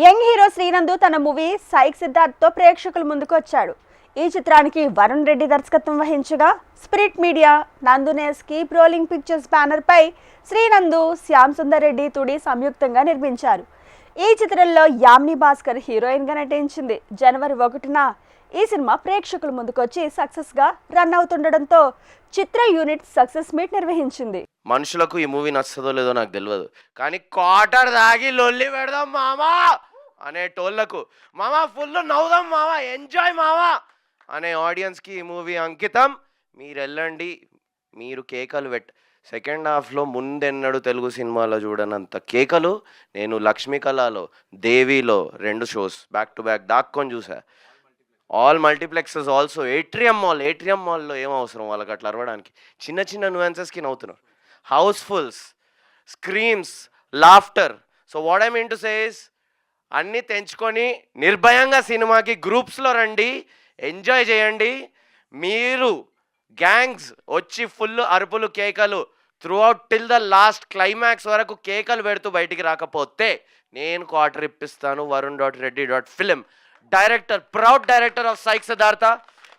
Young hero శ్రీనందు తన movie psych సిద్ధార్థ్తో ప్రేక్షకుల ముందుకు వచ్చాడు. ఈ చిత్రానికి వరుణ్ రెడ్డి దర్శకత్వం వహించగా స్పిరిట్ మీడియా, నందునేస్ కీప్ రోలింగ్ పిక్చర్స్ బ్యానర్ పై శ్రీనందు, శ్యామ్ సుందర్ రెడ్డి తుడి సంయుక్తంగా నిర్మించారు. ఈ చిత్రంలో యామిని భాస్కర్ హీరోయిన్గా నటించింది. జనవరి 1న ఈ సినిమా ప్రేక్షకుల ముందుకొచ్చి సక్సెస్గా రన్ అవుతుండడంతో చిత్ర యూనిట్ సక్సెస్ మీట్ నిర్వహించింది. మనుషులకు ఈ మూవీ నచ్చుతుందో లేదో నాకు తెలియదు, కానీ క్వార్టర్ దాగి లొల్లి పెడదాం మామా అనేటోళ్లకు, మామా ఫుల్ నవ్వుదాం మామా, ఎంజాయ్ మామా అనే ఆడియన్స్కి ఈ మూవీ అంకితం. మీరు వెళ్ళండి, మీరు కేకలు సెకండ్ హాఫ్లో ముందెన్నడు తెలుగు సినిమాలో చూడనంత కేకలు నేను లక్ష్మీ కళలో, దేవిలో 2 షోస్ బ్యాక్ టు బ్యాక్ దాక్కొని చూసా. All multiplexes also. ఏట్రియం మాల్లో ఏం అవసరం వాళ్ళకి అట్లా అరవడానికి? చిన్న చిన్న న్యూయన్సెస్కి నవ్వుతున్నారు. Housefuls, స్క్రీమ్స్, laughter. So what I mean to say is, అన్నీ తెంచుకొని నిర్భయంగా సినిమాకి గ్రూప్స్లో రండి, ఎంజాయ్ చేయండి. మీరు గ్యాంగ్స్ వచ్చి ఫుల్ అరుపులు, కేకలు through out till the last climax వరకు కేకలు పెడుతూ బయటికి రాకపోతే నేను క్వార్టర్ ఇప్పిస్తాను. varun.reddy.film, director, proud director of psych Siddhartha.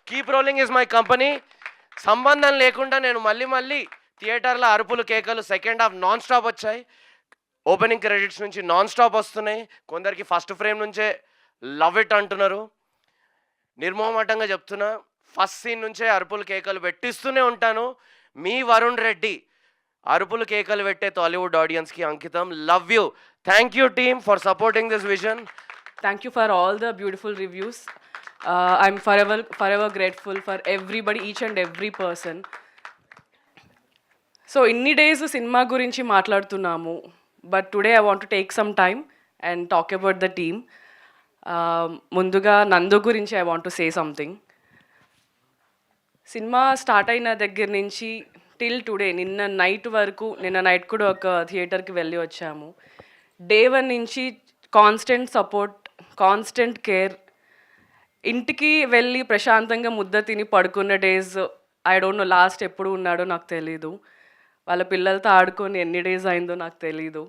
Keep rolling is my company. సంబంధం లేకుండా నేను మళ్ళీ థియేటర్లో అరుపులు, కేకలు. సెకండ్ హాఫ్ నాన్ స్టాప్ వచ్చాయి. ఓపెనింగ్ క్రెడిట్స్ నుంచి నాన్ స్టాప్ వస్తున్నాయి. కొందరికి ఫస్ట్ ఫ్రేమ్ నుంచే లవ్ ఇట్ అంటున్నారు. నిర్మోహమాటంగా చెప్తున్నా, ఫస్ట్ సీన్ నుంచే అరుపులు, కేకలు పెట్టిస్తూనే ఉంటాను. మీ వరుణ్ రెడ్డి అరుపులు, కేకలు పెట్టే టాలీవుడ్ ఆడియన్స్కి అంకితం. Love you. Thank you team for supporting this vision. Thank you for all the beautiful reviews. I'm forever grateful for everybody, each and every person. So inni days cinema gurinchi maatladutunnamu, but today I want to take some time and talk about the team. Munduga Nandu gurinchi I want to say something. Cinema start ayina daggara nunchi till today, ninna night kuda oka theater ki velli vachamu. Day 1 nunchi constant support, constant care. ఇంటికి వెళ్ళి ప్రశాంతంగా ముద్ద తిని పడుకున్న days I don't know. Last ఎప్పుడు ఉన్నాడో నాకు తెలీదు. వాళ్ళ పిల్లలతో ఆడుకొని ఎన్ని డేస్ అయిందో నాకు తెలీదు.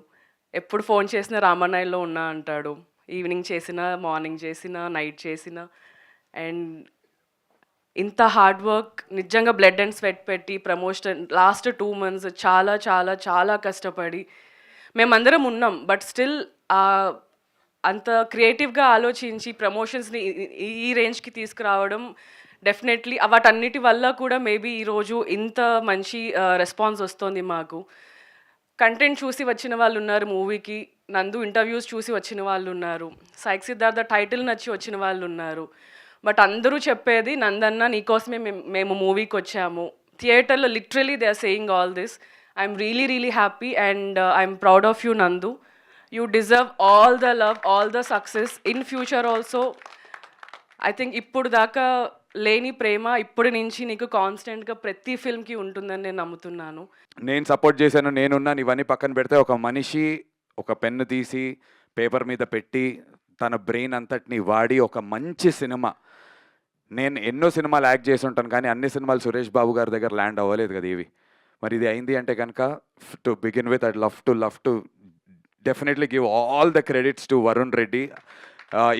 ఎప్పుడు ఫోన్ చేసినా రామన్నయ్యలో ఉన్నా అంటాడు. ఈవినింగ్ చేసినా, మార్నింగ్ చేసినా, నైట్ చేసినా. అండ్ ఇంత హార్డ్ వర్క్, నిజంగా బ్లడ్ అండ్ స్వెట్ పెట్టి ప్రమోషన్ లాస్ట్ 2 months చాలా చాలా చాలా కష్టపడి మేమందరం ఉన్నాం. బట్ స్టిల్ అంత క్రియేటివ్గా ఆలోచించి ప్రమోషన్స్ని ఈ రేంజ్కి తీసుకురావడం డెఫినెట్లీ వాటన్నిటి వల్ల కూడా మేబీ ఈరోజు ఇంత మంచి రెస్పాన్స్ వస్తుంది మాకు. కంటెంట్ చూసి వచ్చిన వాళ్ళు ఉన్నారు మూవీకి, నందు ఇంటర్వ్యూస్ చూసి వచ్చిన వాళ్ళు ఉన్నారు, సైక్ సిద్ధార్థ టైటిల్ నచ్చి వచ్చిన వాళ్ళు ఉన్నారు. బట్ అందరూ చెప్పేది, నందన్న నీకోసమే మేము మూవీకి వచ్చాము. థియేటర్లో literally they are saying all this. I'm really happy and I'm proud of you Nandu. You deserve all the love, all the success in future also. I think ఇప్పుడు దాకా లేని ప్రేమ ఇప్పటి నుంచి నీకు కాన్స్టెంట్గా ప్రతి ఫిల్మ్కి ఉంటుందని నేను నమ్ముతున్నాను. నేను సపోర్ట్ చేశాను, నేనున్నాను. ఇవన్నీ పక్కన పెడితే ఒక మనిషి ఒక పెన్ను తీసి పేపర్ మీద పెట్టి తన బ్రెయిన్ అంతటిని వాడి ఒక మంచి సినిమా, నేను ఎన్నో సినిమాలు యాక్ట్ చేసి ఉంటాను కానీ అన్ని సినిమాలు సురేష్ బాబు గారి దగ్గర ల్యాండ్ అవ్వలేదు కదా ఇవి. మరి ఇది అయింది అంటే కనుక to begin with I'd love to definitely give all the credits to Varun Reddy.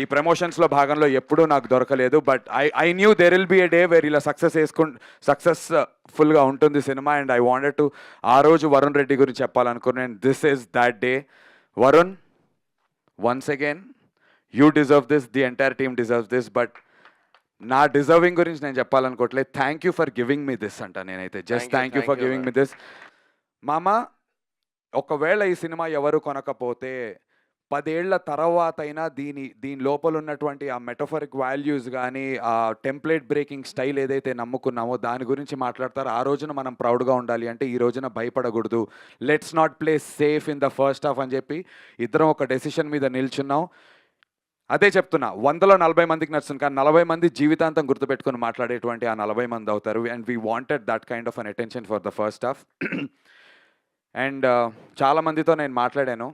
ఈ ప్రమోషన్స్లో భాగంలో ఎప్పుడూ నాకు దొరకలేదు, but I knew there will be a day where ఇలా సక్సెస్ఫుల్గా ఉంటుంది సినిమా. అండ్ ఐ వాంటెడ్ టు ఆ రోజు వరుణ్ రెడ్డి గురించి చెప్పాలనుకున్నాను. This is that day. Varun, once again you deserve this, the entire team deserves this. But నా డిజర్వింగ్ గురించి నేను చెప్పాలనుకోవట్లేదు. Thank you for giving me this అంట నేనైతే. Just thank you for giving me this. మామా, ఒకవేళ ఈ సినిమా ఎవరు కొనకపోతే 10 ఏళ్ల తర్వాత అయినా దీని లోపల ఉన్నటువంటి ఆ మెటఫరిక్ వాల్యూస్ కానీ, ఆ టెంప్లెట్ బ్రేకింగ్ స్టైల్ ఏదైతే నమ్ముకున్నామో దాని గురించి మాట్లాడతారు. ఆ రోజున మనం ప్రౌడ్గా ఉండాలి అంటే ఈ రోజున భయపడకూడదు. Let's not play safe in the first half అని చెప్పి ఇద్దరం ఒక డెసిషన్ మీద నిల్చున్నాం. అదే చెప్తున్నా, 100లో 40 మందికి నచ్చుతుంది కానీ 40 మంది జీవితాంతం గుర్తుపెట్టుకుని మాట్లాడేటువంటి ఆ 40 మంది అవుతారు. And we wanted that kind of an attention for the first half. And చాలామందితో నేను మాట్లాడాను,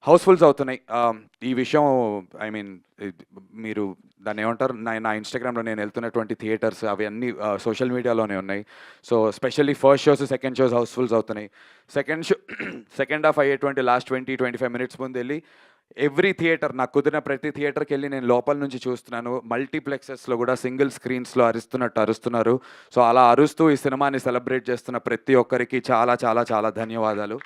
హౌస్ఫుల్స్ అవుతున్నాయి. ఈ విషయం ఐ మీన్ మీరు దాన్ని ఏమంటారు, నా ఇన్స్టాగ్రామ్లో నేను వెళ్తున్నటువంటి థియేటర్స్ అవి అన్నీ సోషల్ మీడియాలోనే ఉన్నాయి. So specially first shows, second shows housefuls అవుతున్నాయి. సెకండ్ హాఫ్ అయ్యేటువంటి లాస్ట్ 20-25 minutes ముందు వెళ్ళి ఎవ్రీ థియేటర్, నాకు కుదిరిన ప్రతి థియేటర్కి వెళ్ళి నేను లోపల నుంచి చూస్తున్నాను. మల్టీప్లెక్సెస్లో కూడా సింగిల్ స్క్రీన్స్లో అరుస్తున్నారు. సో అలా అరుస్తూ ఈ సినిమాని సెలబ్రేట్ చేస్తున్న ప్రతి ఒక్కరికి చాలా చాలా చాలా ధన్యవాదాలు.